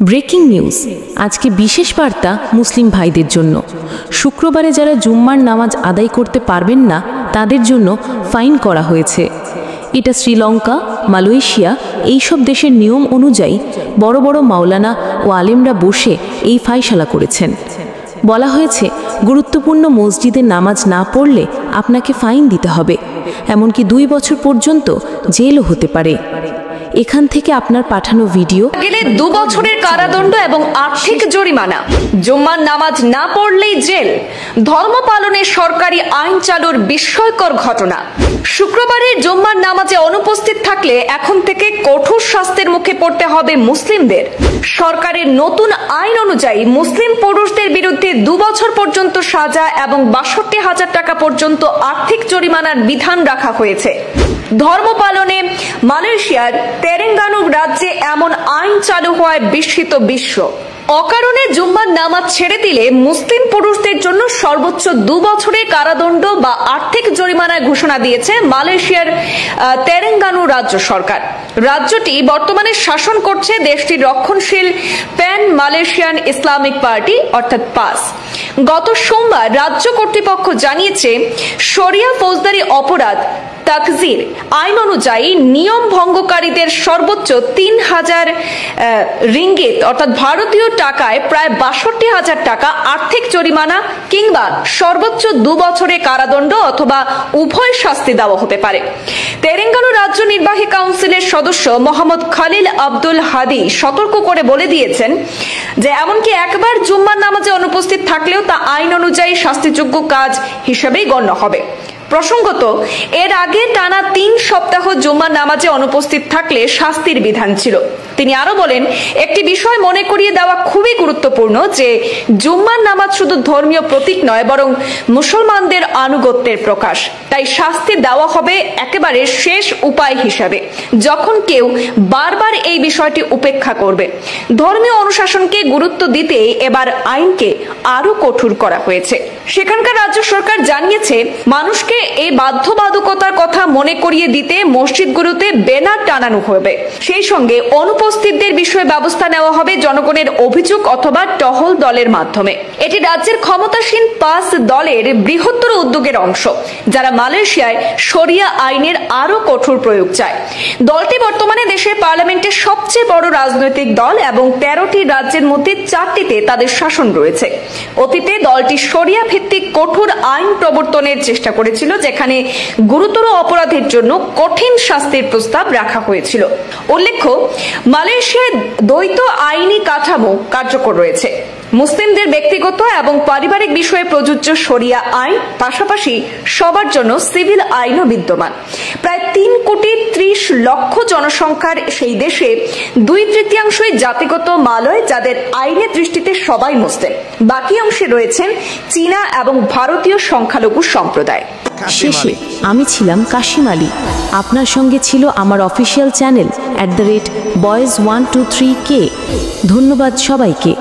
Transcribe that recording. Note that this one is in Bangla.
ব্রেকিং নিউজ আজকে বিশেষ বার্তা মুসলিম ভাইদের জন্য। শুক্রবারে যারা জুম্মার নামাজ আদায় করতে পারবেন না তাদের জন্য ফাইন করা হয়েছে। এটা শ্রীলঙ্কা, মালয়েশিয়া এইসব দেশের নিয়ম অনুযায়ী বড় বড় মাওলানা ও আলেমরা বসে এই ফাইসালা করেছেন। বলা হয়েছে গুরুত্বপূর্ণ মসজিদে নামাজ না পড়লে আপনাকে ফাইন দিতে হবে, এমনকি 2 বছর পর্যন্ত জেলও হতে পারে। এখান থেকে আপনার পাঠানো ভিডিও গেলে 2 বছরের কারাদণ্ড এবং আর্থিক জরিমানা, জুম্মার নামাজ না পড়লেই জেল, ধর্ম পালনের সরকারি আইন চালুর বিস্ময়কর ঘটনা। শুক্রবারের জুম্মার নামাজে অনুপস্থিত থাকলে এখন থেকে কঠোর শাস্তির মুখে পড়তে হবে মুসলিমদের। সরকারের নতুন আইন অনুযায়ী মুসলিম পুরুষদের বিরুদ্ধে 2 বছর পর্যন্ত সাজা এবং 62,000 টাকা পর্যন্ত আর্থিক জরিমানার বিধান রাখা হয়েছে। ধর্ম পালনে মালয়েশিয়ার তেরেঙ্গানু রাজ্যে এমন আইন চালু হওয়ায় বিস্মিত বিশ্ব। অকারণে জুম্মার নামাজ ছেড়ে দিলে মুসলিম পুরুষদের জন্য সর্বোচ্চ 2 বছরের কারাদণ্ড বা আর্থিক জরিমানার ঘোষণা দিয়েছে মালয়েশিয়ার তেরেঙ্গানু রাজ্য সরকার। রাজ্যটি বর্তমানে শাসন করছে দেশটির রক্ষণশীল প্যান মালয়েশিয়ান ইসলামিক পার্টি অর্থাৎ পাস। গত সোমবার রাজ্য কর্তৃপক্ষ জানিয়েছে শরিয়া ফৌজদারি অপরাধ তাকজির আইন অনুযায়ী নিয়ম ভঙ্গকারীদের সর্বোচ্চ 3,000 রিঙ্গিত অর্থাৎ ভারতীয় টাকায় প্রায় 62,000 টাকা আর্থিক জরিমানা কিংবা সর্বোচ্চ 2 বছরের কারাদণ্ড অথবা উভয় শাস্তি দেওয়া হতে পারে। তেরেঙ্গানু রাজ্য নির্বাহী কাউন্সিলের সদস্য মোহাম্মদ খালিল আব্দুল হাদি সতর্ক করে বলে দিয়েছেন যে এমনকি একবার জুম্মার নামাজে অনুপস্থিত থাকলেও তা আইন অনুযায়ী শাস্তিযোগ্য কাজ হিসেবেই গণ্য হবে। প্রসঙ্গত, এর আগে টানা 3 সপ্তাহ জুম্মার নামাজে অনুপস্থিত থাকলে শাস্তির বিধান ছিল। তিনি আরো বলেন, একটি বিষয় মনে করিয়ে দেওয়া খুবই গুরুত্বপূর্ণ যে জুম্মার নামাজ শুধু ধর্মীয় প্রতীক নয় বরং মুসলমানদের আনুগত্যের প্রকাশ। তাই শাস্তি দেওয়া হবে একেবারে শেষ উপায় হিসাবে, যখন কেউ বারবার এই বিষয়টি উপেক্ষা করবে। ধর্মীয় অনুশাসনকে গুরুত্ব দিতে এবার আইনকে আরো কঠোর করা হয়েছে। সেখানকার রাজ্য সরকার জানিয়েছে মানুষকে এই বাধ্যবাধকতার কথা মনে করিয়ে দিতে মসজিদগুলোতে ব্যানার টানানো হবে। সেই সঙ্গে অনুপস্থিতদের বিষয়ে ব্যবস্থা নেওয়া হবে জনগণের অভিযোগ অথবা টহল দলের মাধ্যমে। এটি রাজ্যের ক্ষমতাসীন পাস দলের বৃহত্তর উদ্যোগের অংশ, যারা মালয়েশিয়ায় শরিয়া আইনের আরো কঠোর প্রয়োগ চায়। দলটি বর্তমানে দেশের পার্লামেন্টের সবচেয়ে বড় রাজনৈতিক দল এবং 13টি রাজ্যের মধ্যে 4টিতে তাদের শাসন রয়েছে। অতীতে দলটি শরিয়া ভিত্তিক কঠোর আইন প্রবর্তনের চেষ্টা করেছিল, যেখানে গুরুতর অপরাধের জন্য কঠিন শাস্তির প্রস্তাব রাখা হয়েছিল। উল্লেখ্য, মালয়েশিয়ায় দ্বৈত আইনি কাঠামো কার্যকর রয়েছে। মুসলিমদের ব্যক্তিগত এবং পারিবারিক বিষয়ে প্রযোজ্য শরিয়া আইন, পাশাপাশি সবার জন্য সিভিল আইনও বিদ্যমান। প্রায় 3,30,00,000 জনসংখ্যার সেই দেশে 2/3 জাতিগত মালয়, যাদের আইনের দৃষ্টিতে সবাই মুসলিম। বাকি অংশে রয়েছেন চীনা এবং ভারতীয় সংখ্যালঘু সম্প্রদায়। শেষে আমি ছিলাম কাশিম আলী, আপনার সঙ্গে ছিল আমার অফিসিয়াল চ্যানেল @boys123k। ধন্যবাদ সবাইকে।